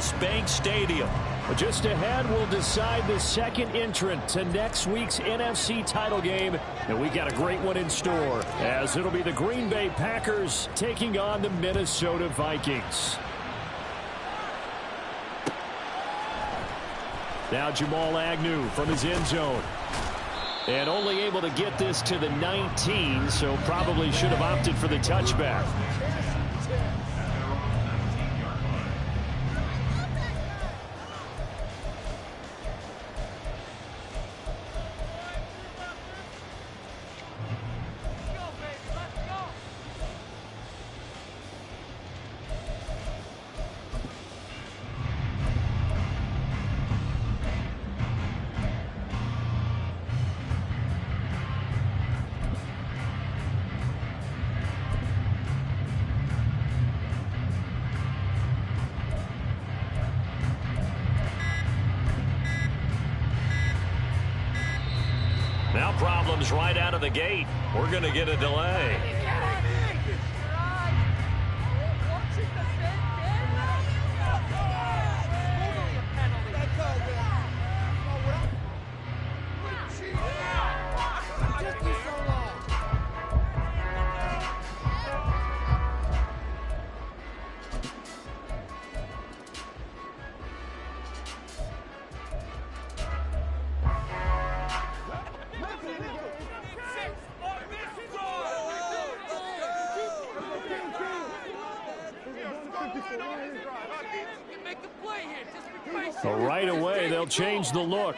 US Bank Stadium. But just ahead, we'll decide the second entrant to next week's NFC title game. And we got a great one in store, as it'll be the Green Bay Packers taking on the Minnesota Vikings. Now Jamal Agnew from his end zone. And only able to get this to the 19, so probably should have opted for the touchback. Now problems right out of the gate. We're going to get a delay. So right away, they'll change the look.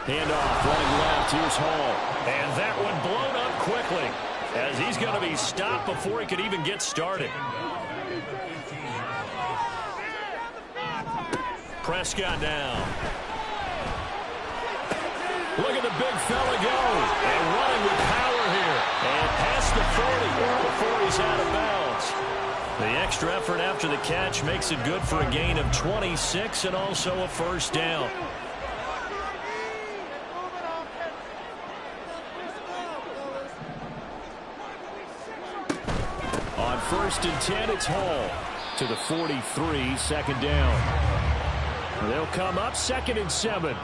Handoff, running left. Here's Hall. And that one blown up quickly, as he's going to be stopped before he could even get started. Prescott down. Look at the big fella go. And running with power here. And past the 40 before he's out of bounds. The extra effort after the catch makes it good for a gain of 26 and also a first down. On 1st and 10, it's Hall to the 43, second down. They'll come up 2nd and 7.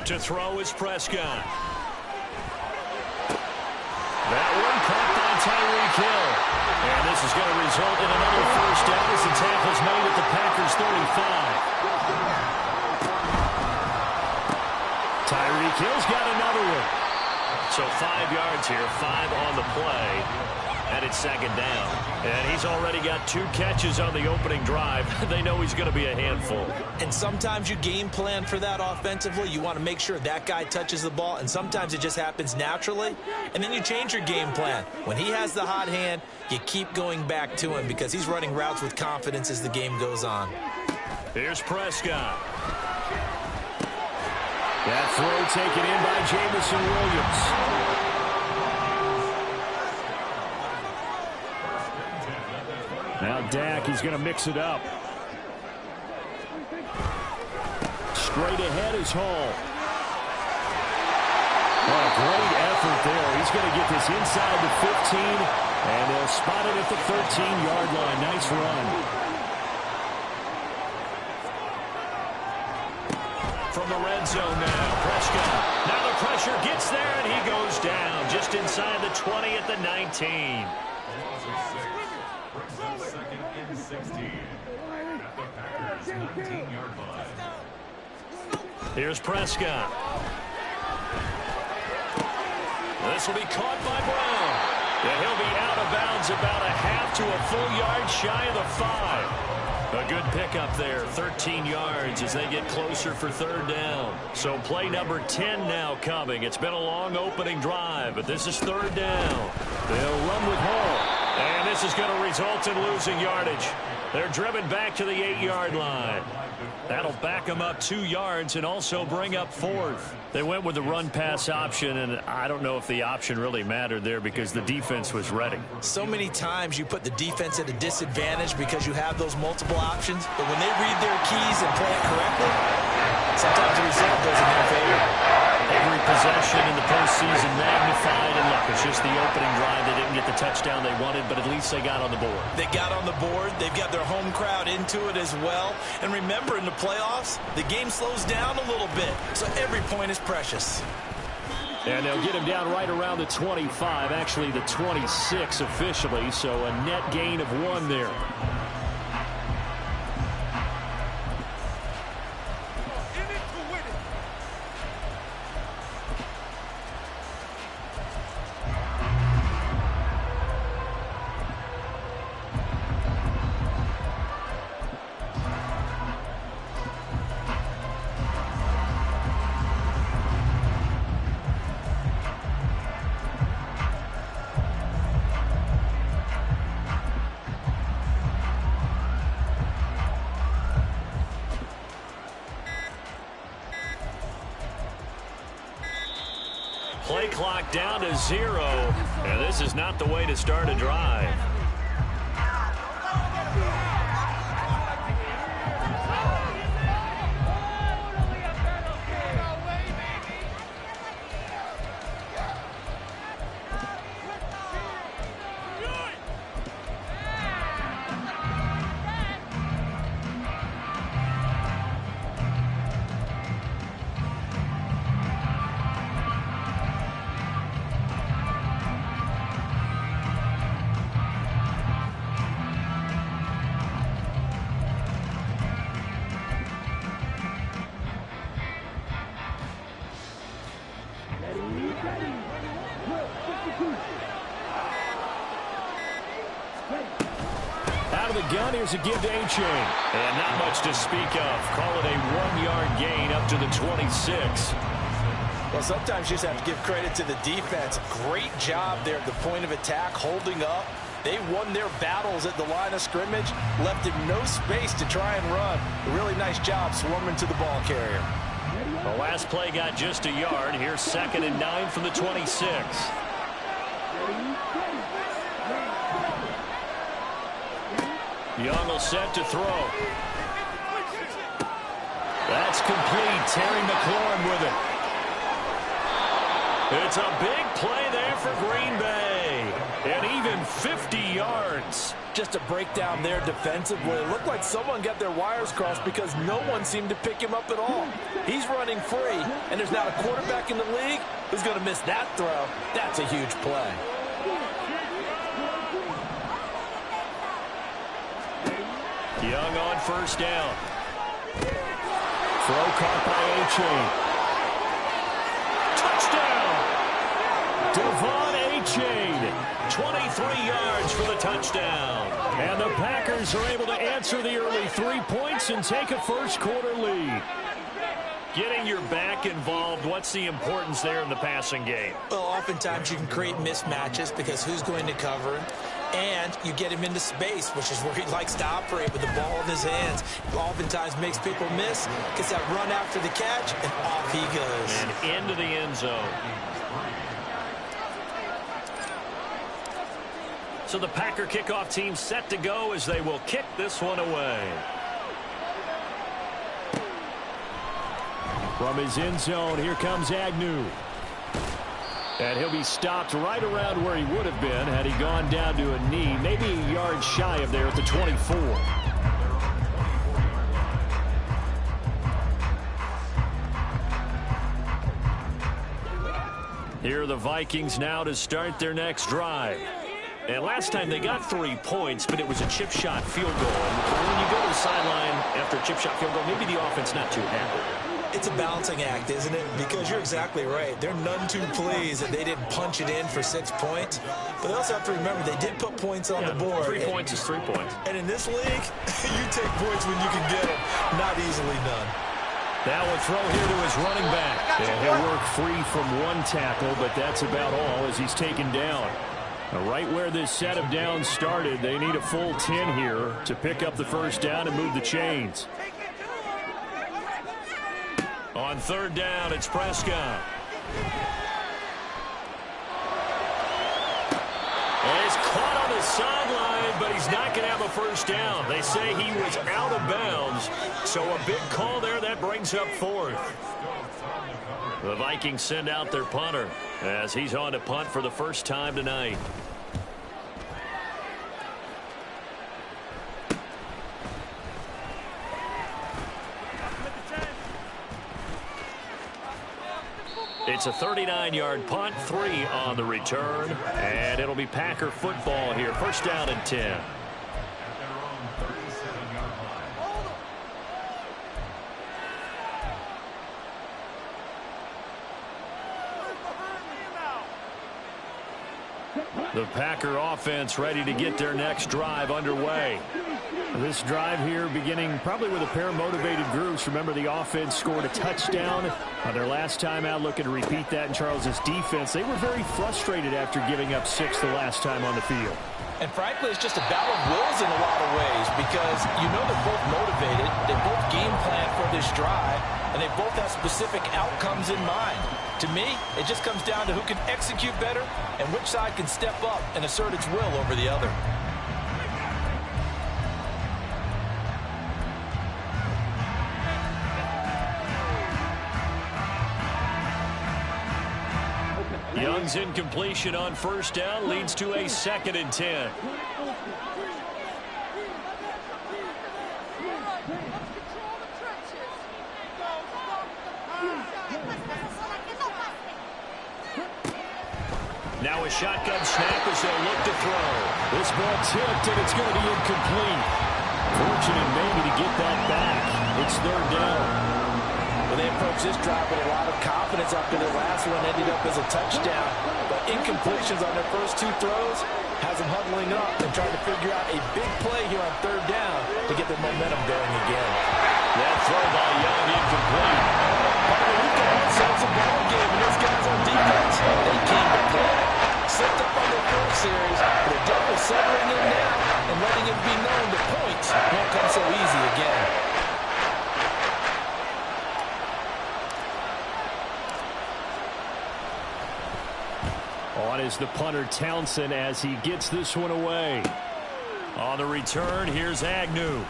To throw is Prescott. That one caught by Tyreek Hill. And this is going to result in another first down as the tackle's made at the Packers' 35. Tyreek Hill's got another one. So 5 yards here, 5 on the play. And it's 2nd down. And he's already got 2 catches on the opening drive. They know he's going to be a handful. And sometimes you game plan for that offensively. You want to make sure that guy touches the ball. And sometimes it just happens naturally. And then you change your game plan. When he has the hot hand, you keep going back to him because he's running routes with confidence as the game goes on. Here's Prescott. That throw taken in by Jameson Williams. Now Dak, he's going to mix it up. Straight ahead is Hall. Oh, great effort there. He's going to get this inside the 15, and they'll spot it at the 13-yard line. Nice run. From the red zone now, Prescott. Now the pressure gets there, and he goes down just inside the 20 at the 19. Here's Prescott. This will be caught by Brown. And he'll be out of bounds about a half to a full yard shy of the 5. A good pickup there, 13 yards as they get closer for 3rd down. So play number 10 now coming. It's been a long opening drive, but this is 3rd down. They'll run with Hall. And this is going to result in losing yardage. They're driven back to the 8-yard line. That'll back them up 2 yards and also bring up 4th. They went with the run-pass option, and I don't know if the option really mattered there because the defense was ready. So many times you put the defense at a disadvantage because you have those multiple options, but when they read their keys and play it correctly, sometimes the result goes in their favor. Every possession in the postseason magnified, and look, it's just the opening drive. They didn't get the touchdown they wanted, but at least they got on the board. They got on the board. They've got their home crowd into it as well. And remember, in the playoffs, the game slows down a little bit, so every point is precious. And they'll get him down right around the 25, actually the 26 officially, so a net gain of 1 there. Play clock down to 0, and this is not the way to start a drive. Out of the gun, here's a give to A-Chain. And not much to speak of. Call it a 1-yard gain up to the 26. Well, sometimes you just have to give credit to the defense. Great job there at the point of attack, holding up. They won their battles at the line of scrimmage, left him no space to try and run. A really nice job swarming to the ball carrier. The last play got just a yard. Here's 2nd and 9 from the 26. Young will set to throw. That's complete. Terry McLaurin with it. It's a big play there for Green Bay. And even 50 yards. Just a breakdown there defensively. It looked like someone got their wires crossed because no one seemed to pick him up at all. He's running free, and there's not a quarterback in the league who's going to miss that throw. That's a huge play. Young on first down. Throw caught by A-Chain. Touchdown! Devon A-Chain. 23 yards for the touchdown. And the Packers are able to answer the early 3 points and take a first-quarter lead. Getting your back involved, what's the importance there in the passing game? Well, oftentimes you can create mismatches because who's going to cover him? And you get him into space, which is where he likes to operate with the ball in his hands. Oftentimes makes people miss, gets that run after the catch, and off he goes. And into the end zone. So the Packer kickoff team set to go as they will kick this one away. From his end zone, here comes Agnew. And he'll be stopped right around where he would have been had he gone down to a knee, maybe a yard shy of there at the 24. Here are the Vikings now to start their next drive. And last time they got 3 points, but it was a chip shot field goal. And when you go to the sideline after a chip shot field goal, maybe the offense not too happy. It's a balancing act, isn't it? Because you're exactly right. They're none too pleased that they didn't punch it in for 6 points. But they also have to remember they did put points on the board. 3 points is 3 points. And in this league, you take points when you can get them. Not easily done. Now a throw here to his running back. And he'll work free from 1 tackle, but that's about all as he's taken down. Right where this set of downs started, they need a full 10 here to pick up the first down and move the chains. On 3rd down, it's Prescott. And he's caught on the sideline, but he's not going to have a first down. They say he was out of bounds, so a big call there that brings up 4th. The Vikings send out their punter as he's on to punt for the first time tonight. It's a 39-yard punt, 3 on the return, and it'll be Packer football here. First down and 10. The Packer offense ready to get their next drive underway. This drive here beginning probably with a pair of motivated groups. Remember, the offense scored a touchdown on their last time out. Looking to repeat that in Charles's defense. They were very frustrated after giving up 6 the last time on the field. And frankly, it's just a battle of wills in a lot of ways because you know they're both motivated. They both game plan for this drive, and they both have specific outcomes in mind. To me, it just comes down to who can execute better and which side can step up and assert its will over the other. Young's incompletion on first down leads to a 2nd and 10. Now a shotgun snap as they'll look to throw. This ball tipped, and it's going to be incomplete. Fortunate maybe to get that back. It's 3rd down. Well, they approached this drive with a lot of confidence after their last one ended up as a touchdown. But incompletions on their first 2 throws has them huddling up and trying to figure out a big play here on 3rd down to get their momentum going again. That throw by Young incomplete. We've got ourselves a ball game, and those guys on defense, they came to play. Slipped up on their first series, but they're definitely settling in now and letting it be known the points won't come so easy again. On is the punter Townsend as he gets this one away. On the return, here's Agnew.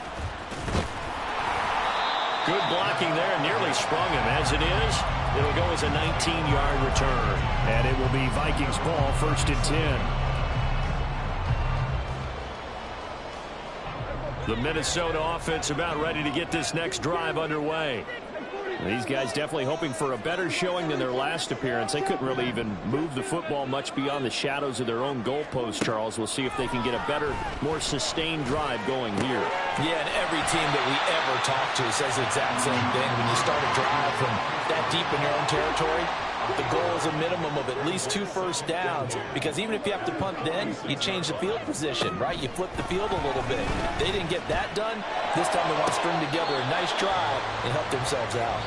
Good blocking there, nearly sprung him. As it is, it'll go as a 19-yard return. And it will be Vikings ball, 1st and 10. The Minnesota offense about ready to get this next drive underway. These guys definitely hoping for a better showing than their last appearance. They couldn't really even move the football much beyond the shadows of their own goalpost, Charles. We'll see if they can get a better, more sustained drive going here. Yeah, and every team that we ever talk to says the exact same thing. When you start a drive from that deep in your own territory, the goal is a minimum of at least 2 first downs, because even if you have to punt then, you change the field position, right? You flip the field a little bit. They didn't get that done. This time they want to string together a nice drive and help themselves out.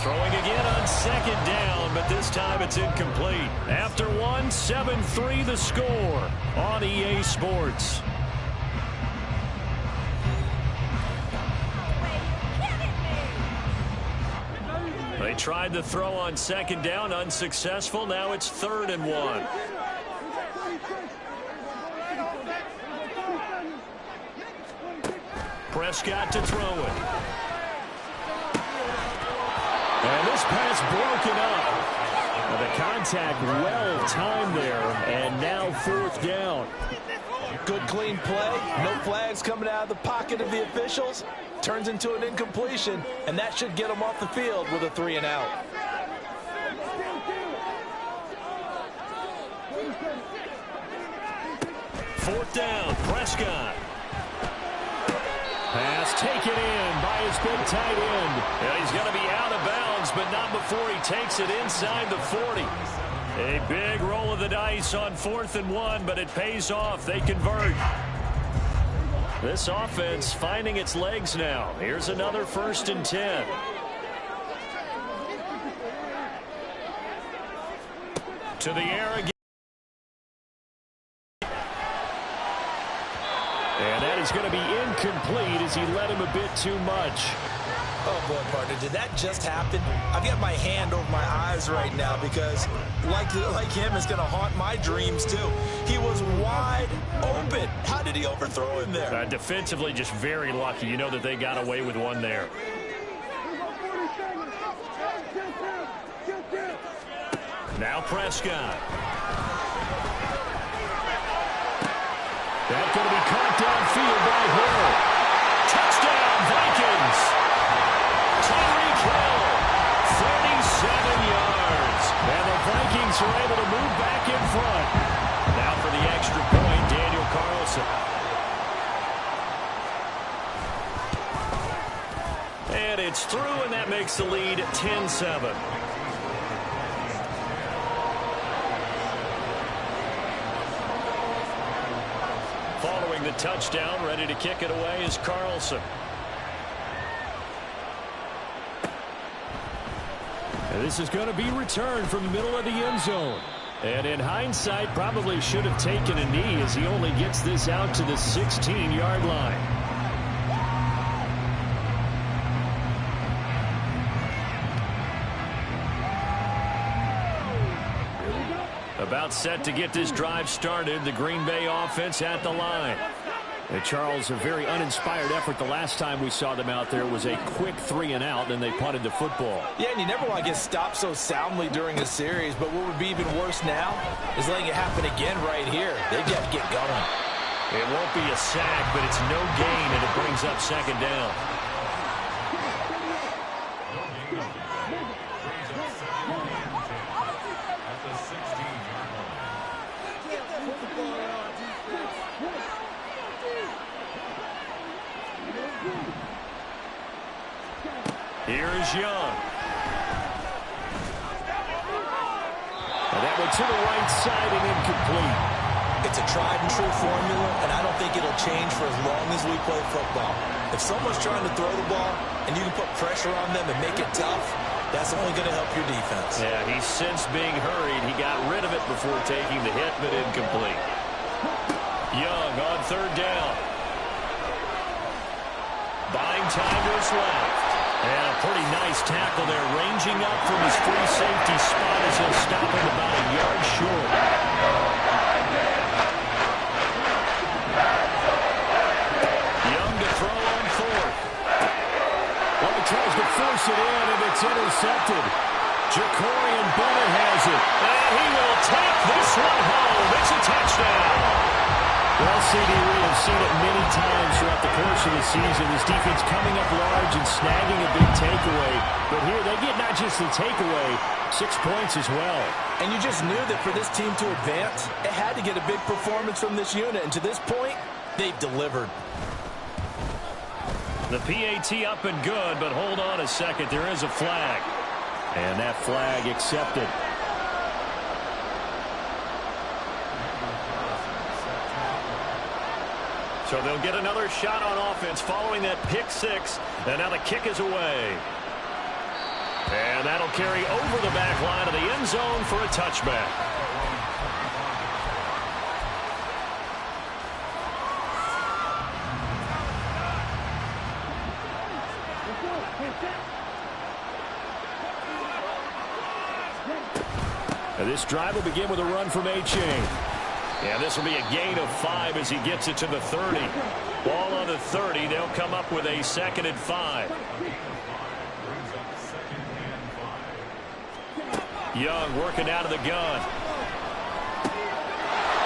Throwing again on 2nd down, but this time it's incomplete. After 1, 7-3 the score on EA Sports. They tried the throw on 2nd down, unsuccessful. Now it's 3rd and 1. Prescott to throw it. And this pass broken up. Now the contact well timed there, and now 4th down. Good clean play. No flags coming out of the pocket of the officials. Turns into an incompletion, and that should get them off the field with a 3 and out. Fourth down, Prescott. Pass taken in by his big tight end. Yeah, he's going to be out of bounds, but not before he takes it inside the 40. A big roll of the dice on 4th and 1, but it pays off. They convert. This offense finding its legs now. Here's another 1st and 10. To the air again. And that is going to be incomplete as he led him a bit too much. Oh, boy, partner, did that just happen? I've got my hand over my eyes right now because, like him, it's going to haunt my dreams, too. He was wide open. How did he overthrow him there? Defensively, just very lucky. You know that they got away with one there. Prescott. That's going to be caught downfield by Hill. Touchdown, Vikings. Tyreek Hill, 37 yards. And the Vikings are able to move back in front. Now for the extra point, Daniel Carlson. And it's through, and that makes the lead 10-7. Following the touchdown, ready to kick it away is Carlson. And this is going to be returned from the middle of the end zone. And in hindsight, probably should have taken a knee as he only gets this out to the 16-yard line. About set to get this drive started, the Green Bay offense at the line. And Charles, a very uninspired effort. The last time we saw them out there was a quick 3-and-out, and they punted the football. Yeah, and you never want to get stopped so soundly during a series, but what would be even worse now is letting it happen again right here. They've got to get going. It won't be a sack, but it's no gain, and it brings up second down. Here's Young. And that went to the right side and incomplete. It's a tried and true formula, and I don't think it'll change for as long as we play football. If someone's trying to throw the ball and you can put pressure on them and make it tough, that's only going to help your defense. Yeah, he's since being hurried. He got rid of it before taking the hit, but incomplete. Young on third down. Buying time to his left. And a pretty nice tackle there, ranging up from his free safety spot as he'll stop him about a yard short. Young to throw on fourth. Well, he tries to force it in, and it's intercepted. Jacorian Bennett has it. And he will take this one home. It's a touchdown. Well, CD, we have seen it many times throughout the course of the season. This defense coming up large and snagging a big takeaway. But here they get not just the takeaway, 6 points as well. And you just knew that for this team to advance, it had to get a big performance from this unit. And to this point, they've delivered. The PAT up and good, but hold on a second. There is a flag. And that flag accepted. So they'll get another shot on offense following that pick six. And now the kick is away. And that'll carry over the back line of the end zone for a touchback. And this drive will begin with a run from A-Chain. Yeah, this will be a gain of 5 as he gets it to the 30. Ball on the 30. They'll come up with a 2nd and 5. Young working out of the gun.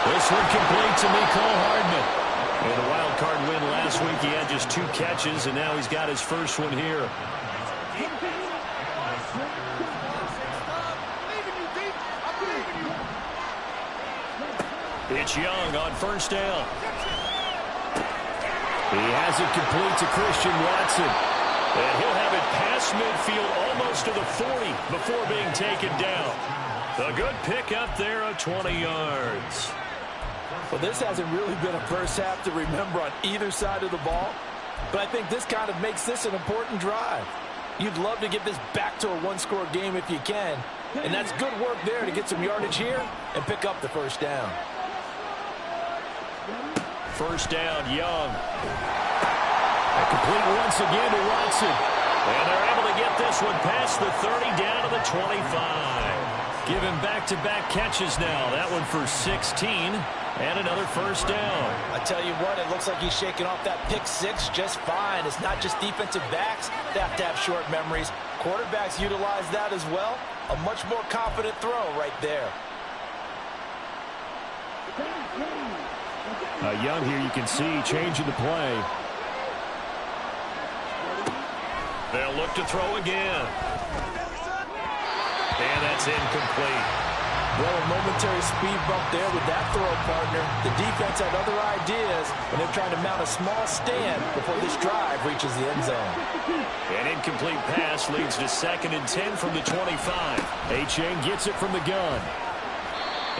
This one complete to Mecole Hardman. In the wild card win last week, he had just 2 catches, and now he's got his first one here. It's Young on first down. He has it complete to Christian Watson. And he'll have it past midfield almost to the 40 before being taken down. A good pick up there of 20 yards. Well, this hasn't really been a first half to remember on either side of the ball. But I think this kind of makes this an important drive. You'd love to get this back to a one-score game if you can. And that's good work there to get some yardage here and pick up the first down. First down, Young. Complete once again to Watson. And they're able to get this one past the 30 down to the 25. Give him back-to-back catches now. That one for 16 and another first down. I tell you what, it looks like he's shaking off that pick six just fine. It's not just defensive backs that have to have short memories. quarterbacks utilize that as well. A much more confident throw right there. Young here, you can see, changing the play. They'll look to throw again. And that's incomplete. Well, a momentary speed bump there with that throw, partner. The defense had other ideas when they're trying to mount a small stand before this drive reaches the end zone. An incomplete pass leads to 2nd and 10 from the 25. Achane gets it from the gun.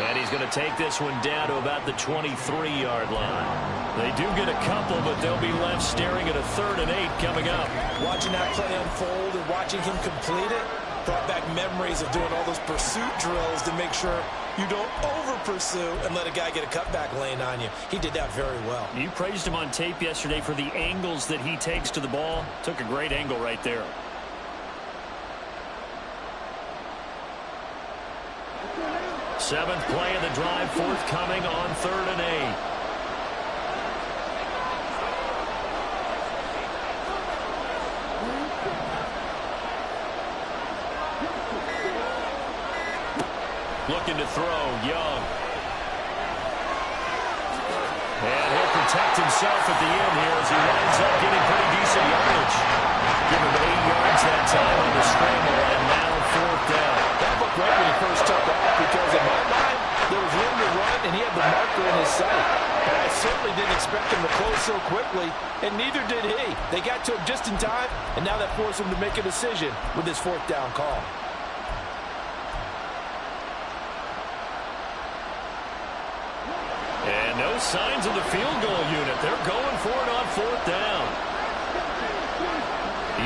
And he's going to take this one down to about the 23-yard line. They do get a couple, but they'll be left staring at a 3rd and 8 coming up. Watching that play unfold and watching him complete it brought back memories of doing all those pursuit drills to make sure you don't over-pursue and let a guy get a cutback lane on you. He did that very well. You praised him on tape yesterday for the angles that he takes to the ball. Took a great angle right there. Seventh play of the drive forthcoming on 3rd and 8. Looking to throw, Young. And he'll protect himself at the end here as he winds up getting pretty decent yardage. Give him 8 yards that time on the scramble, and now 4th down. That looked great when he first took off because in my mind, there was room to run and he had the marker in his sight. But I certainly didn't expect him to close so quickly, and neither did he. They got to him just in time, and now that forced him to make a decision with his 4th down call. And no signs of the field goal unit. They're going for it on 4th down.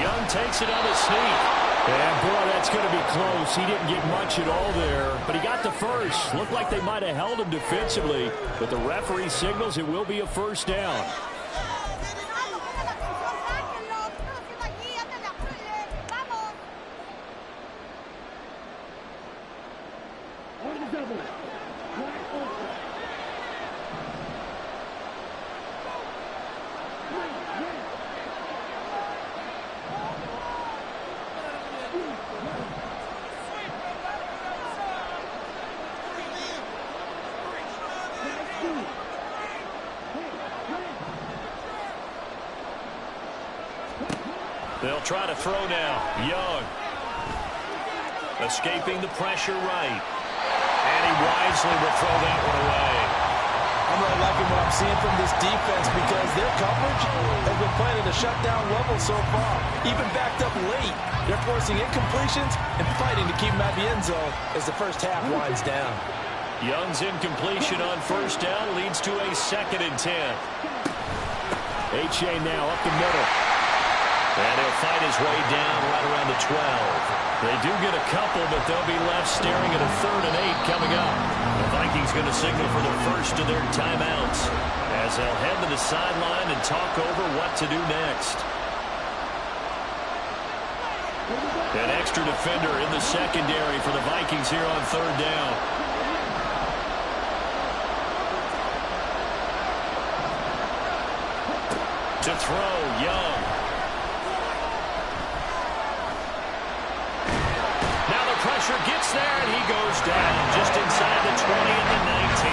Young takes it on a sneak. And, boy, that's going to be close. He didn't get much at all there, but he got the first. Looked like they might have held him defensively, but the referee signals it will be a 1st down. They'll try to throw now. Young. Escaping the pressure right. And he wisely will throw that one away. I'm really liking what I'm seeing from this defense because their coverage has been playing at a shutdown level so far. Even backed up late, they're forcing incompletions and fighting to keep them at the end zone as the first half winds down. Young's incompletion on 1st down leads to a 2nd and 10. Achane now up the middle. And he'll fight his way down right around the 12. They do get a couple, but they'll be left staring at a 3rd and 8 coming up. The Vikings going to signal for the first of their timeouts as they'll head to the sideline and talk over what to do next. An extra defender in the secondary for the Vikings here on 3rd down. To throw, Young. Pressure gets there, and he goes down just inside the 20 and the 19.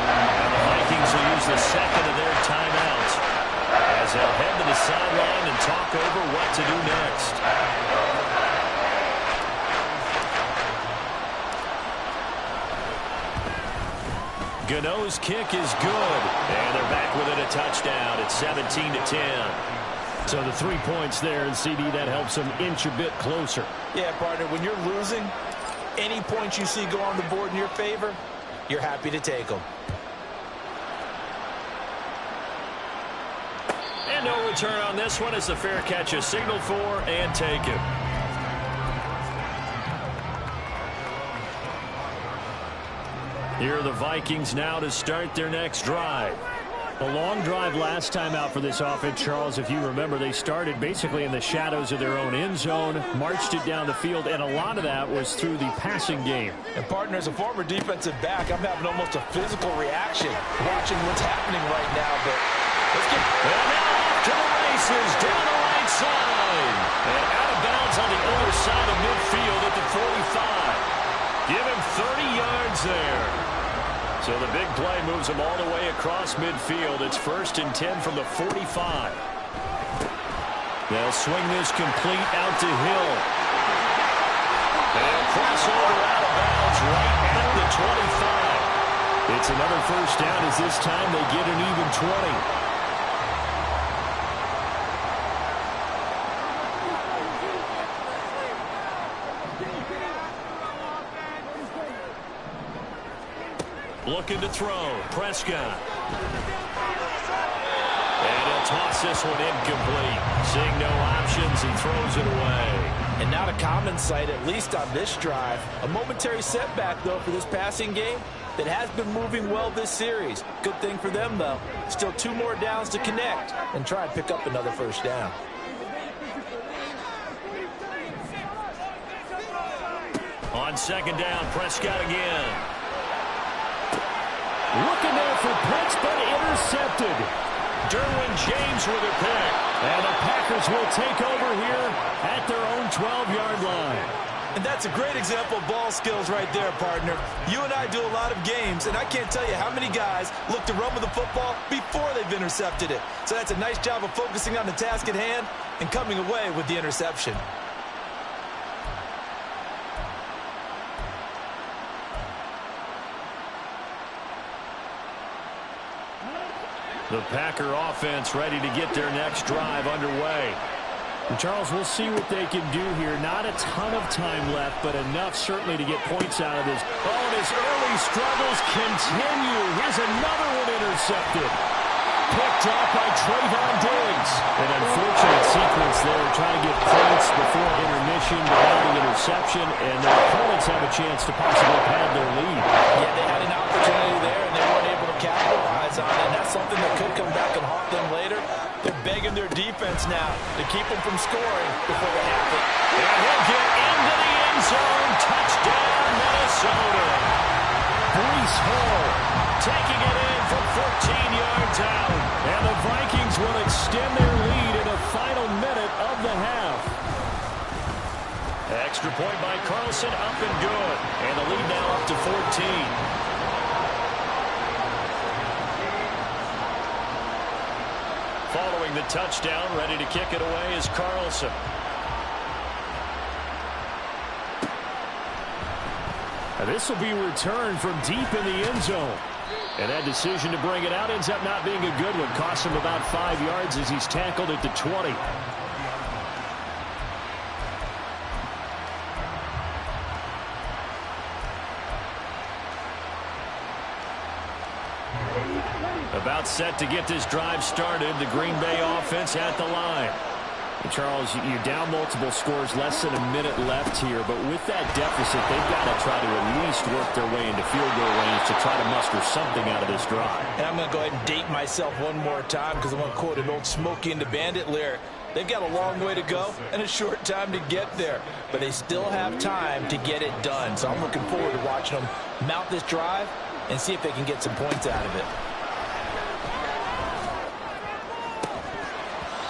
And the Vikings will use the 2nd of their timeouts as they'll head to the sideline and talk over what to do next. Gano's kick is good, and they're back within a touchdown at 17-10. So the 3 points there, and CD, that helps them inch a bit closer. Yeah, partner, when you're losing, any points you see go on the board in your favor, you're happy to take them. And no return on this one as the fair catch is signaled for and taken. Here are the Vikings now to start their next drive. A long drive last time out for this offense, Charles. If you remember, they started basically in the shadows of their own end zone, marched it down the field, and a lot of that was through the passing game. And, partner, as a former defensive back, I'm having almost a physical reaction watching what's happening right now. But let's get... And now off to the races down the right side. And out of bounds is on the other side of midfield at the 45. Give him 30 yards there. So the big play moves him all the way across midfield. It's 1st and 10 from the 45. They'll swing this complete out to Hill. They'll cross over out of bounds right at the 25. It's another first down as this time they get an even 20. Looking to throw. Prescott. And he'll toss this one incomplete. Seeing no options, he throws it away. And not a common sight, at least on this drive. A momentary setback, though, for this passing game that has been moving well this series. Good thing for them, though. Still 2 more downs to connect and try and pick up another first down. On 2nd down, Prescott again. Looking there for Pitts, but intercepted. Derwin James with a pick. And the Packers will take over here at their own 12-yard line. And that's a great example of ball skills right there, partner. You and I do a lot of games, and I can't tell you how many guys look to run with the football before they've intercepted it. So that's a nice job of focusing on the task at hand and coming away with the interception. The Packer offense ready to get their next drive underway. And Charles, we'll see what they can do here. Not a ton of time left, but enough certainly to get points out of this. Oh, and his early struggles continue. Here's another one intercepted. Picked off by Trayvon Diggs. An unfortunate sequence there, trying to get points before intermission, without the interception, and their opponents have a chance to possibly pad their lead. Yeah, they had an opportunity there, and they weren't able to capitalize on it. And that's something that could come back and haunt them later. They're begging their defense now to keep them from scoring before they have it. And he'll get into the end zone. Touchdown, Minnesota. Breece Hall taking it in from 14 yards out. And the Vikings will extend their lead in the final minute of the half. Extra point by Carlson, up and good. And the lead now up to 14. Following the touchdown, ready to kick it away is Carlson. And this will be returned from deep in the end zone. And that decision to bring it out ends up not being a good one. Costs him about 5 yards as he's tackled at the 20. About set to get this drive started. The Green Bay offense at the line. And Charles, you're down multiple scores, less than a minute left here. But with that deficit, they've got to try to at least work their way into field goal range to try to muster something out of this drive. And I'm going to go ahead and date myself one more time because I'm going to quote an old Smokey and the Bandit lyric. They've got a long way to go and a short time to get there. But they still have time to get it done. So I'm looking forward to watching them mount this drive and see if they can get some points out of it.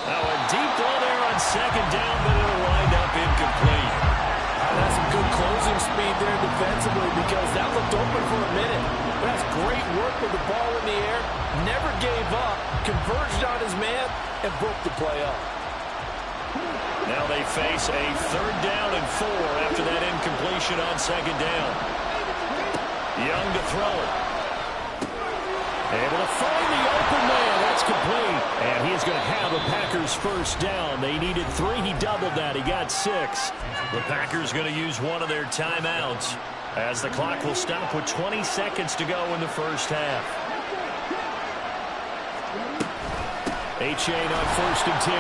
Now a deep ball there on 2nd down, but it'll wind up incomplete. That's some good closing speed there defensively because that looked open for a minute. But that's great work with the ball in the air. Never gave up, converged on his man, and broke the play up. Now they face a 3rd down and 4 after that incompletion on 2nd down. Young to throw it. Able to find the open man. That's complete. And he is going to have the Packers first down. They needed 3. He doubled that. He got 6. The Packers going to use one of their timeouts as the clock will stop with 20 seconds to go in the first half. Achane on 1st and 10.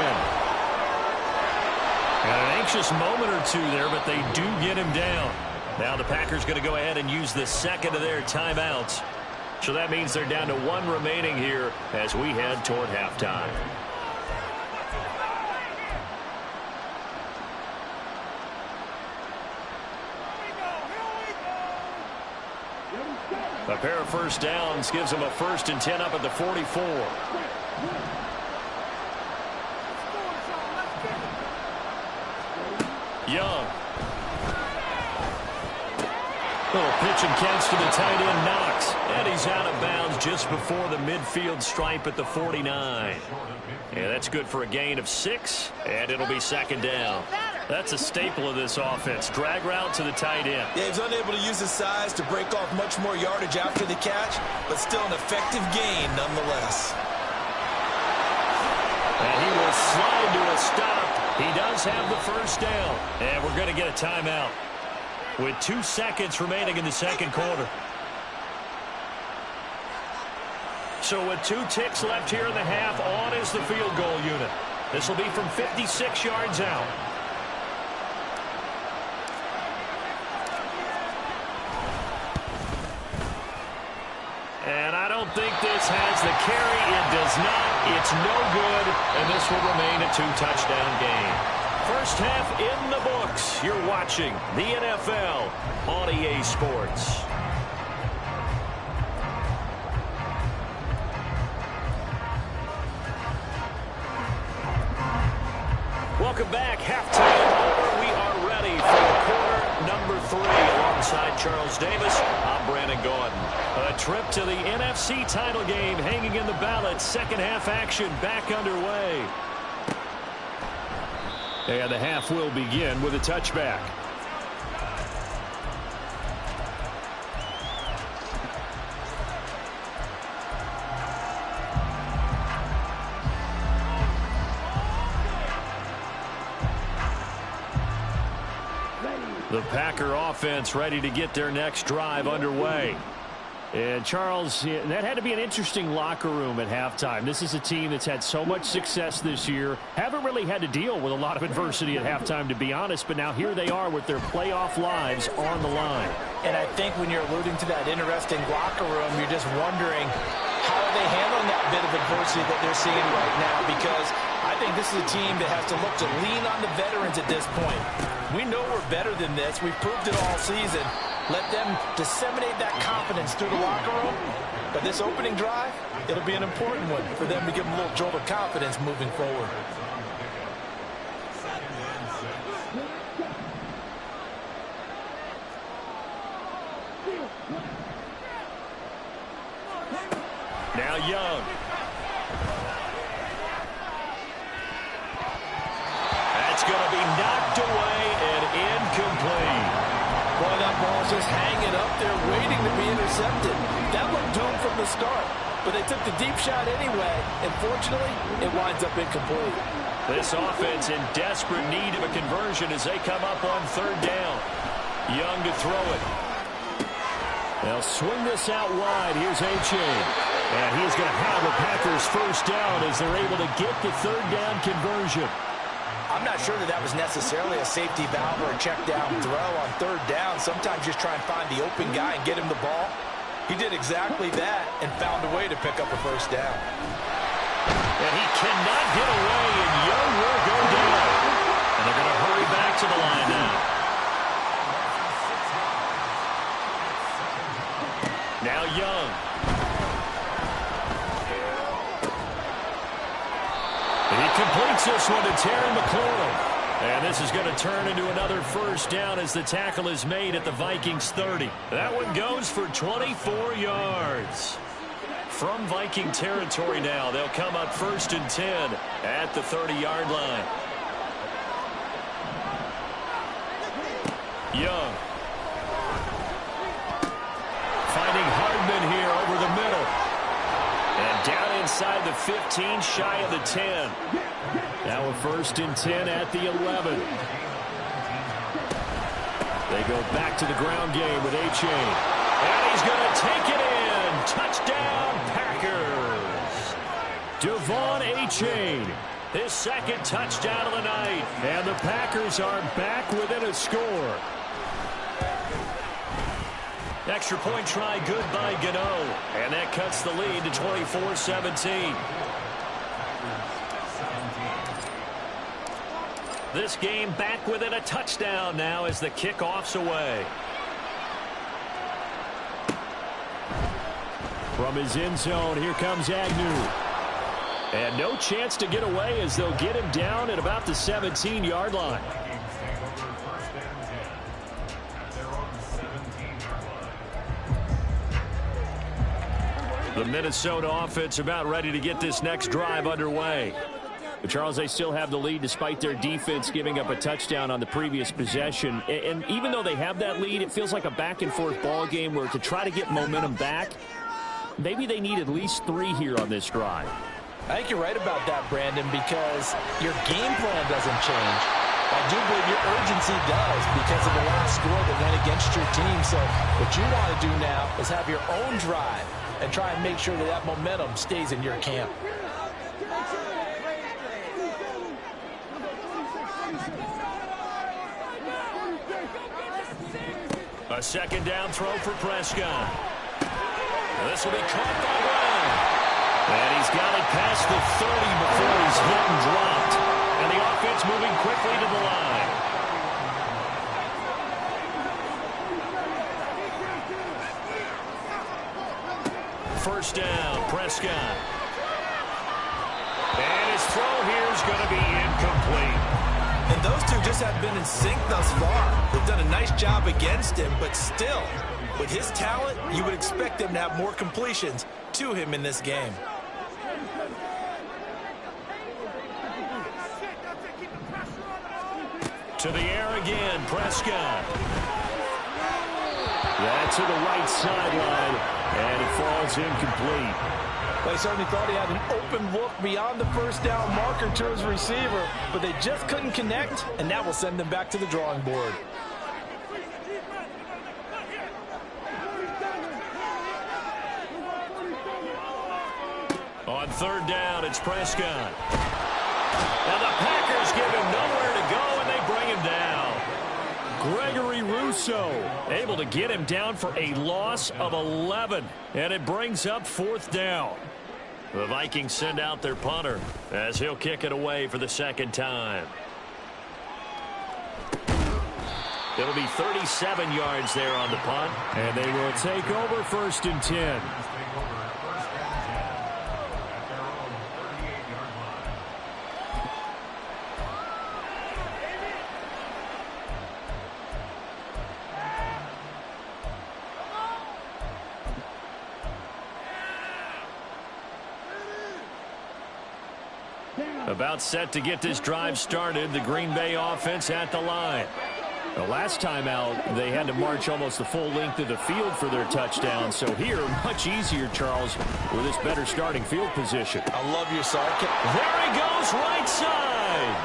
And an anxious moment or two there, but they do get him down. Now the Packers going to go ahead and use the second of their timeouts. So that means they're down to 1 remaining here as we head toward halftime. A pair of first downs gives them a 1st and 10 up at the 44. Young. Little pitch and catch to the tight end, Knox. And he's out of bounds just before the midfield stripe at the 49. Yeah, that's good for a gain of 6, and it'll be second down. That's a staple of this offense. Drag route to the tight end. Yeah, he's unable to use his size to break off much more yardage after the catch, but still an effective gain nonetheless. And he will slide to a stop. He does have the first down. And we're going to get a timeout with 2 seconds remaining in the second quarter. So with 2 ticks left here in the half, on is the field goal unit. This will be from 56 yards out. And I don't think this has the carry. It does not. It's no good. And this will remain a 2-touchdown game. First half in the books. You're watching the NFL on EA Sports. Welcome back. Halftime over. We are ready for quarter number 3. Alongside Charles Davis, I'm Brandon Gordon. A trip to the NFC title game hanging in the balance. Second half action back underway. And the half will begin with a touchback. The Packer offense ready to get their next drive underway. And Charles, that had to be an interesting locker room at halftime. This is a team that's had so much success this year. Haven't really had to deal with a lot of adversity at halftime, to be honest. But now here they are with their playoff lives on the line. And I think when you're alluding to that interesting locker room, you're just wondering how are they handling that bit of adversity that they're seeing right now, because I think this is a team that has to look to lean on the veterans at this point. We know we're better than this. We've proved it all season. Let them disseminate that confidence through the locker room. But this opening drive, it'll be an important one for them to give them a little jolt of confidence moving forward. Now Young. That's going to be knocked away and incomplete. Boy, that ball's just hanging up there waiting to be intercepted. That looked doomed from the start, but they took the deep shot anyway, and fortunately, it winds up incomplete. This offense in desperate need of a conversion as they come up on third down. Young to throw it. They'll swing this out wide. Here's A-Chain. And he's going to have the Packers first down as they're able to get the third down conversion. I'm not sure that was necessarily a safety valve or a check down throw on third down. Sometimes just try and find the open guy and get him the ball. He did exactly that and found a way to pick up a first down. And he cannot get away, and Young will go down. And they're going to hurry back to the line now. Now Young. And he completes this one to Terry McLaurin. And this is going to turn into another first down as the tackle is made at the Vikings 30. That one goes for 24 yards. From Viking territory now, they'll come up 1st and 10 at the 30-yard line. Young. Finding Hardman here over the middle. And down inside the 15, shy of the 10. Now a 1st and 10 at the 11. They go back to the ground game with A-Chain. And he's going to take it in. Touchdown, Packers. Devon A-Chain, his second touchdown of the night. And the Packers are back within a score. Extra point try good by Gano. And that cuts the lead to 24-17. This game back within a touchdown now as the kickoff's away. From his end zone, here comes Agnew. And no chance to get away as they'll get him down at about the 17-yard line. The Minnesota offense about ready to get this next drive underway. But Charles, they still have the lead despite their defense giving up a touchdown on the previous possession. And even though they have that lead, it feels like a back-and-forth ball game where to try to get momentum back, maybe they need at least 3 here on this drive. I think you're right about that, Brandon, because your game plan doesn't change. I do believe your urgency does because of the last score that went against your team. So what you want to do now is have your own drive and try and make sure that that momentum stays in your camp. A second down throw for Prescott. This will be caught by Brown. And he's got it past the 30 before he's hit and dropped. And the offense moving quickly to the line. First down, Prescott. And his throw here is going to be incomplete. And those two just have been in sync thus far. They've done a nice job against him, but still, with his talent, you would expect him to have more completions to him in this game. To the air again, Prescott. That's to the right sideline, and it falls incomplete. They certainly thought he had an open look beyond the first down marker to his receiver, but they just couldn't connect, and that will send them back to the drawing board. On third down, it's Prescott. Now the Packers give him nowhere to go, and they bring him down. Gregory Rousseau able to get him down for a loss of 11, and it brings up fourth down. The Vikings send out their punter as he'll kick it away for the second time. It'll be 37 yards there on the punt. And they will take over first and 10. About set to get this drive started. The Green Bay offense at the line. The last time out, they had to march almost the full length of the field for their touchdown. So here, much easier, Charles, with this better starting field position. I love your sarcasm. There he goes, right side.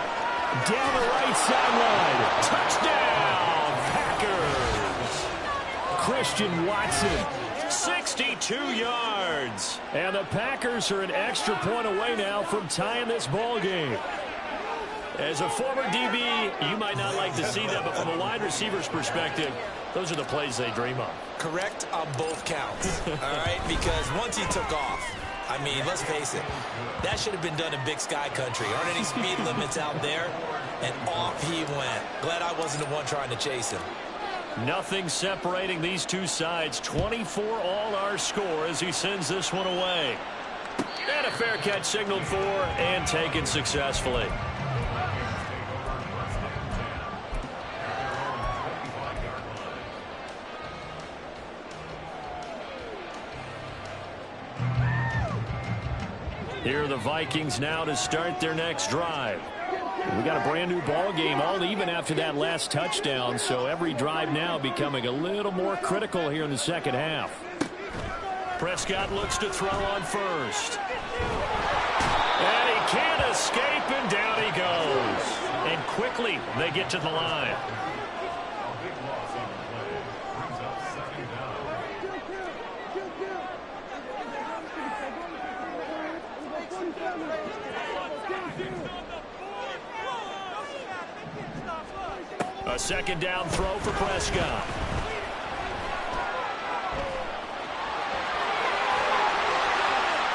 Down the right sideline. Touchdown, Packers. Christian Watson. 62 yards. And the Packers are an extra point away now from tying this ball game. As a former DB, you might not like to see that, but from a wide receiver's perspective, those are the plays they dream of. Correct on both counts, all right? Because once he took off, I mean, let's face it, that should have been done in Big Sky Country. Aren't any speed limits out there? And off he went. Glad I wasn't the one trying to chase him. Nothing separating these two sides. 24 all our score as he sends this one away. And a fair catch signaled for and taken successfully. Here are the Vikings now to start their next drive. We got a brand new ball game, all even after that last touchdown, so every drive now becoming a little more critical here in the second half. Prescott looks to throw on first. And he can't escape, and down he goes. And quickly they get to the line. A second down throw for Prescott.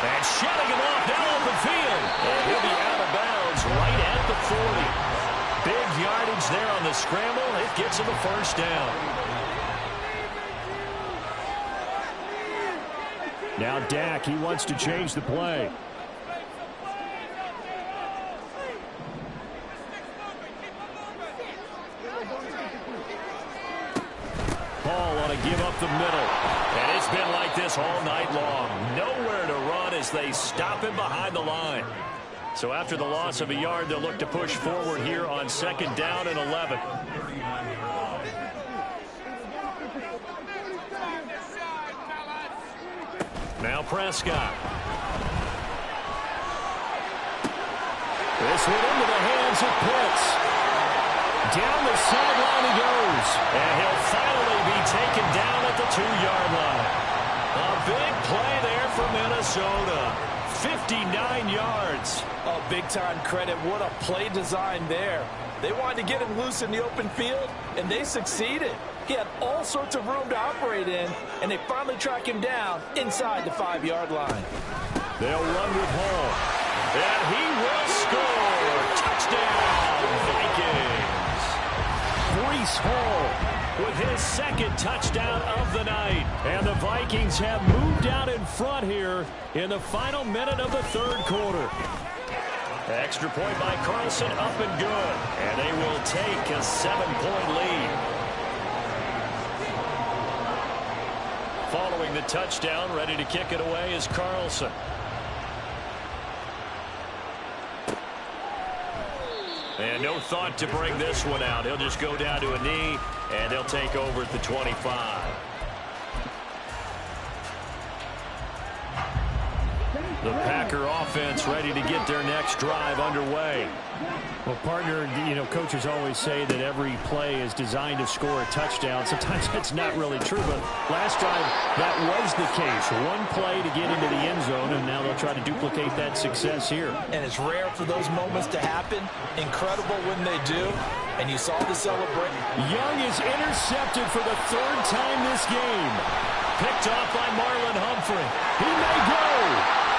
And shutting him off down open field. And he'll be out of bounds right at the 40. Big yardage there on the scramble. It gets him a first down. Now Dak, he wants to change the play. Give up the middle. And it's been like this this all night long. Nowhere to run as they stop him behind the line. So after the loss of a yard, they'll look to push forward here on 2nd down and 11. Now Prescott. This one into the hands of Pitts. Down the sideline he goes. And he'll finally be taken down at the 2-yard line. A big play there for Minnesota. 59 yards. Oh, big-time credit. What a play design there. They wanted to get him loose in the open field, and they succeeded. He had all sorts of room to operate in, and they finally track him down inside the 5-yard line. They'll run with Hall. And he will score. Touchdown, Vikings. Breece Hall with his 2nd touchdown of the night. And the Vikings have moved out in front here in the final minute of the 3rd quarter. Extra point by Carlson, up and good. And they will take a 7-point lead. Following the touchdown, ready to kick it away is Carlson. And no thought to bring this one out. He'll just go down to a knee, and they'll take over at the 25. The Packer offense ready to get their next drive underway. Well, partner, coaches always say that every play is designed to score a touchdown. Sometimes that's not really true, but last drive that was the case. One play to get into the end zone, and now they'll try to duplicate that success here. And it's rare for those moments to happen. Incredible when they do. And you saw the celebration. Young is intercepted for the 3rd time this game. Picked off by Marlon Humphrey. He may go.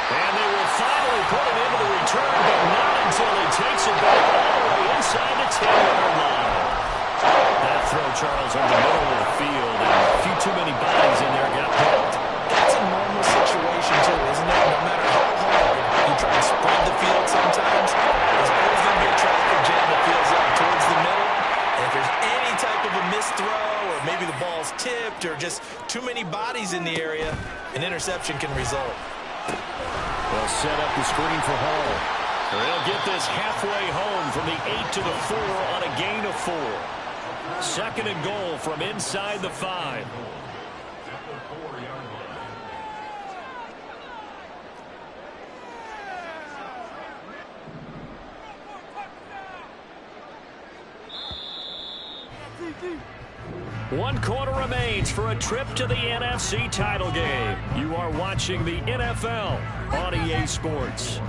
And they will finally put it into the return, but not until he takes it back all the way inside the 10-yard line. That throw, Charles, in the middle of the field, and a few too many bodies in there got picked. That's a normal situation, too, isn't it? No matter how hard you try to spread the field sometimes, there's always going to be a traffic jam that feels out towards the middle. And if there's any type of a missed throw, or maybe the ball's tipped, or just too many bodies in the area, an interception can result. They'll set up the screen for Hall. They'll get this halfway home from the 8 to the 4 on a gain of 4. 2nd and goal from inside the 5. One quarter remains for a trip to the NFC title game. You are watching the NFL on EA Sports.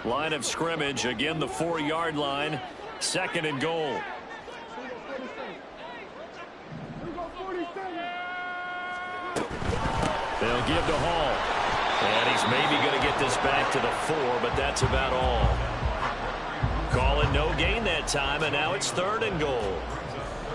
Line of scrimmage, again the 4-yard line, 2nd and goal. They'll give to Hall. And he's maybe going to get this back to the 4, but that's about all. Calling no gain that time, and now it's 3rd and goal.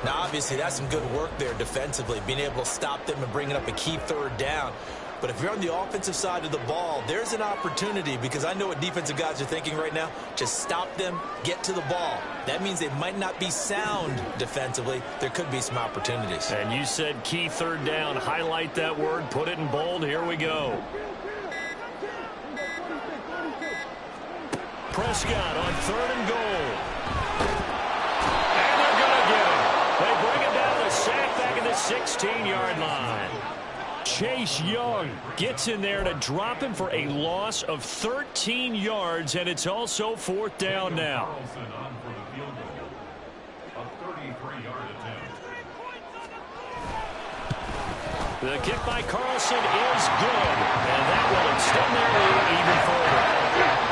Now, obviously, that's some good work there defensively, being able to stop them and bringing up a key 3rd down. But if you're on the offensive side of the ball, there's an opportunity, because I know what defensive guys are thinking right now. Just stop them, get to the ball. That means they might not be sound defensively. There could be some opportunities. And you said key 3rd down. Highlight that word, put it in bold. Here we go. Prescott on 3rd and goal. And they're going to get him. They bring him down the sack back at the 16-yard line. Chase Young gets in there to drop him for a loss of 13 yards, and it's also 4th down now. The kick by Carlson is good, and that will extend their lead even further.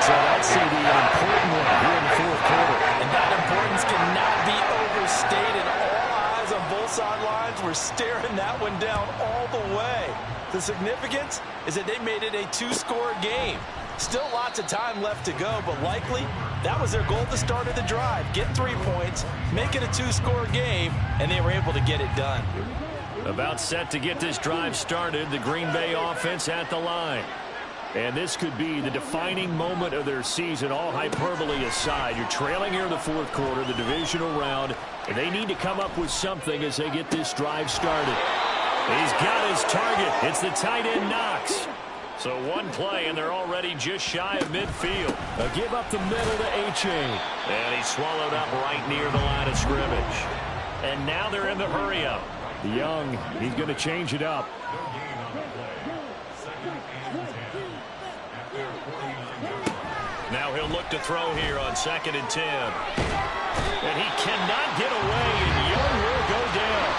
So that's an important one here in the 4th quarter. And that importance cannot be overstated. All eyes on both sidelines were staring that one down all the way. The significance is that they made it a 2-score game. Still lots of time left to go, but likely That was their goal at the start of the drive. Get 3 points, make it a 2-score game, and they were able to get it done. About set to get this drive started, the Green Bay offense at the line. And this could be the defining moment of their season, all hyperbole aside. You're trailing here in the fourth quarter, the divisional round, and they need to come up with something as they get this drive started. He's got his target. It's the tight end, Knox. So one play, and they're already just shy of midfield. A give up the middle to H.A. And he's swallowed up right near the line of scrimmage. And now they're in the hurry-up. Young, he's going to change it up. Now he'll look to throw here on 2nd and 10. And he cannot get away, and Young will go down.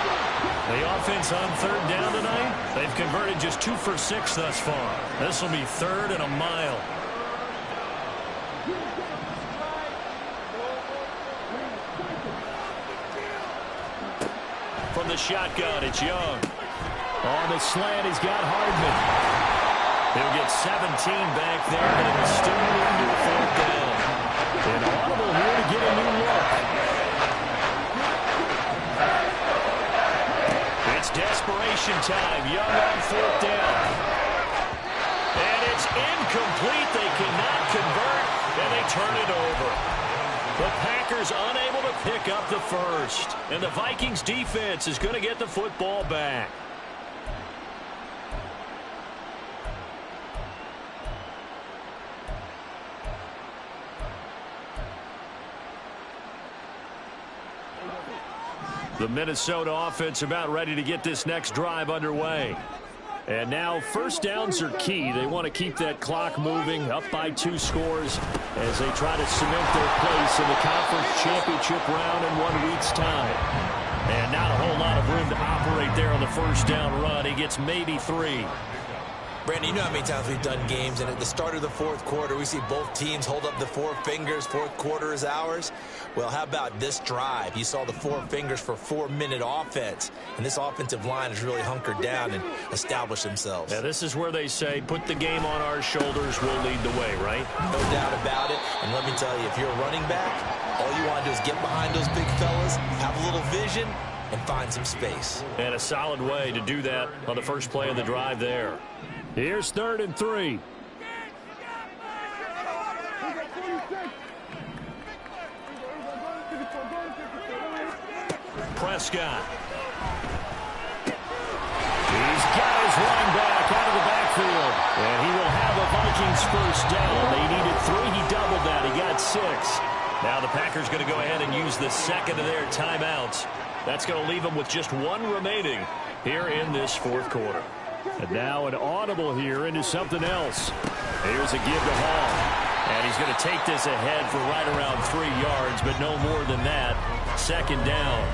The offense on 3rd down tonight, they've converted just 2 for 6 thus far. This will be 3rd and a mile. From the shotgun, it's Young. On the slant, he's got Hardman. He'll get 17 back there, but it'll still move to a 4th down. And Audible here to get a new look. It's desperation time. Young on 4th down. And it's incomplete. They cannot convert, and they turn it over. The Packers unable to pick up the first. And the Vikings defense is going to get the football back. The Minnesota offense about ready to get this next drive underway. And now 1st downs are key. They want to keep that clock moving, up by 2 scores as they try to cement their place in the conference championship round in 1 week's time. And not a whole lot of room to operate there on the 1st down run. He gets maybe 3. Brandon, you know how many times we've done games, and at the start of the 4th quarter, we see both teams hold up the 4 fingers, 4th quarter is ours. Well, how about this drive? You saw the 4 fingers for 4-minute offense, and this offensive line has really hunkered down and established themselves. Yeah, this is where they say, put the game on our shoulders, we'll lead the way, right? No doubt about it, and let me tell you, if you're a running back, all you want to do is get behind those big fellas, have a little vision, and find some space. And a solid way to do that on the first play of the drive there. Here's 3rd and 3. Prescott. He's got his running back out of the backfield. And he will have a Vikings 1st down. They needed 3. He doubled that. He got 6. Now the Packers going to go ahead and use the 2nd of their timeouts. That's going to leave them with just 1 remaining here in this 4th quarter. And now an audible here into something else. Here's a give to Hall. And he's going to take this ahead for right around 3 yards, but no more than that. 2nd down.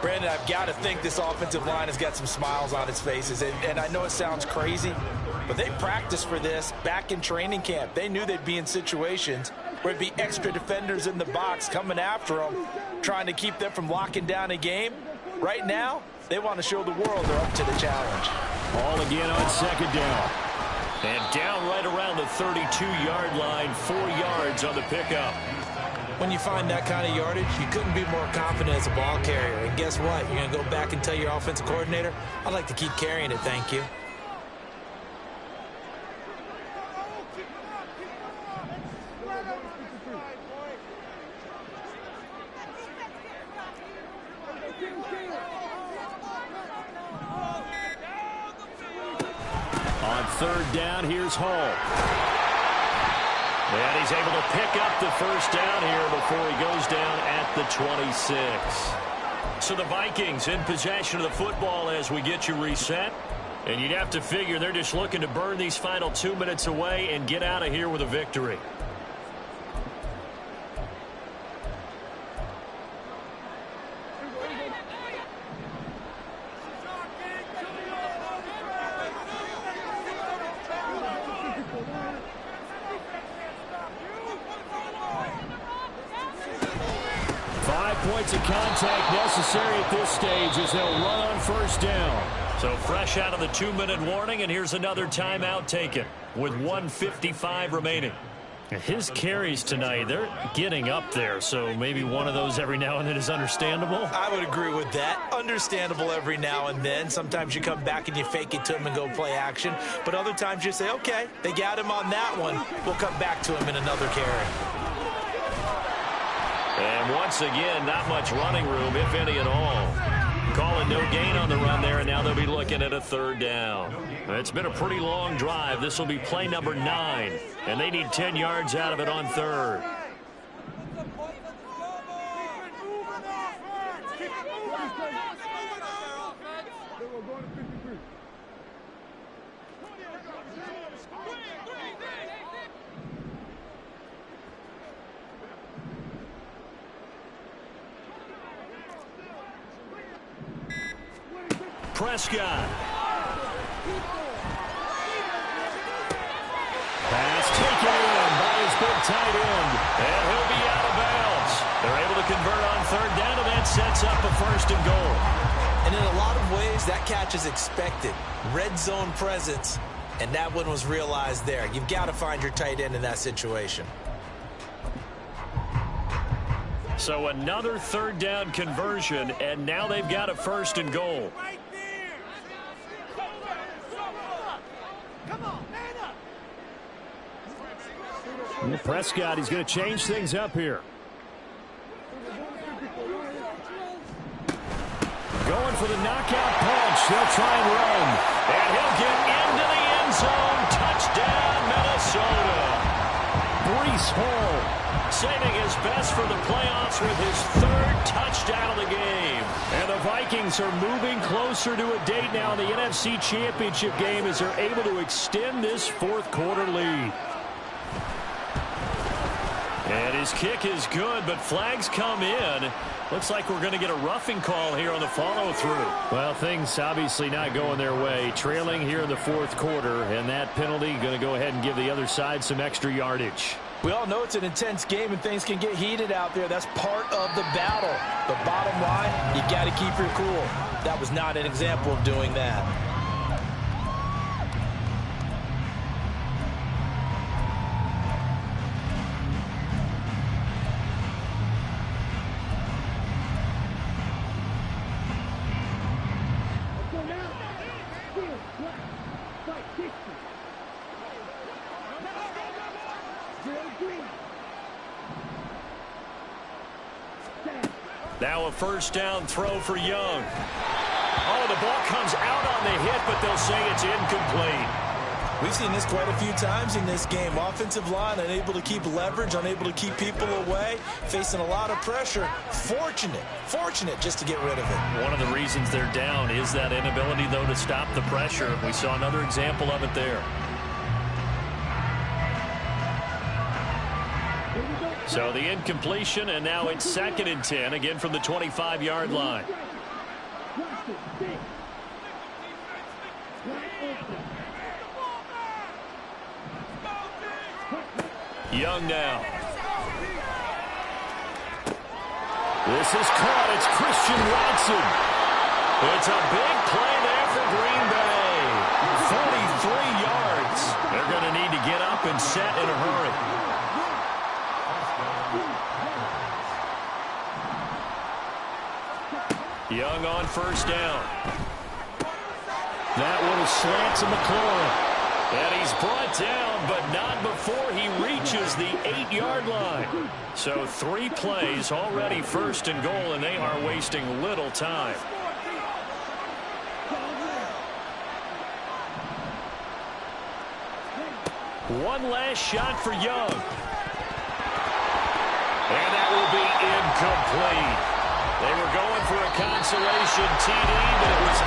Brandon, I've got to think this offensive line has got some smiles on its faces. And I know it sounds crazy, but they practiced for this back in training camp. They knew they'd be in situations where it'd be extra defenders in the box coming after them, trying to keep them from locking down a game. Right now, they want to show the world they're up to the challenge. All again on 2nd down. And down right around the 32-yard line, 4 yards on the pickup. When you find that kind of yardage, you couldn't be more confident as a ball carrier. And guess what? You're going to go back and tell your offensive coordinator, I'd like to keep carrying it, thank you. On 3rd down, here's Hall. And he's able to pick up the 1st down here before he goes down at the 26. So the Vikings in possession of the football as we get you reset. And you'd have to figure they're just looking to burn these final 2 minutes away and get out of here with a victory. Points of contact necessary at this stage as they'll run on 1st down. So fresh out of the 2-minute warning, and here's another timeout taken with 1:55 remaining. His carries tonight, they're getting up there, so maybe one of those every now and then is understandable. I would agree with that. Understandable every now and then. Sometimes you come back and you fake it to him and go play action. But other times you say, okay, they got him on that one. We'll come back to him in another carry. And once again, not much running room, if any at all. Calling no gain on the run there, and now they'll be looking at a third down. It's been a pretty long drive. This will be play number 9, and they need 10 yards out of it on third. Prescott. Pass taken in by his big tight end. And he'll be out of bounds. They're able to convert on third down, and that sets up a 1st and goal. And in a lot of ways, that catch is expected. Red zone presence, and that one was realized there. You've got to find your tight end in that situation. So another third down conversion, and now they've got a 1st and goal. And Prescott, he's going to change things up here. Going for the knockout punch. He'll try and run. And he'll get into the end zone. Touchdown, Minnesota. Breece Hall saving his best for the playoffs with his 3rd touchdown of the game. And the Vikings are moving closer to a date now in the NFC Championship game as they're able to extend this 4th quarter lead. And his kick is good, but flags come in. Looks like we're going to get a roughing call here on the follow-through. Well, things obviously not going their way. Trailing here in the 4th quarter, and that penalty going to go ahead and give the other side some extra yardage. We all know it's an intense game and things can get heated out there. That's part of the battle. But bottom line, you got to keep your cool. That was not an example of doing that. Now a 1st down throw for Young. Oh, the ball comes out on the hit, but they'll say it's incomplete. We've seen this quite a few times in this game. Offensive line unable to keep leverage, unable to keep people away, facing a lot of pressure. Fortunate just to get rid of it. One of the reasons they're down is that inability, though, to stop the pressure. We saw another example of it there. So the incompletion, and now it's 2nd and 10, again from the 25-yard line. Young now. This is caught. It's Christian Watson. It's a big play there for Green Bay. 43 yards. They're going to need to get up and set in a hurry. Young on 1st down. That one is slant to McLaurin. And he's brought down, but not before he reaches the 8-yard line. So 3 plays, already 1st and goal, and they are wasting little time. One last shot for Young. And that will be incomplete. They were going for a consolation TD, but it was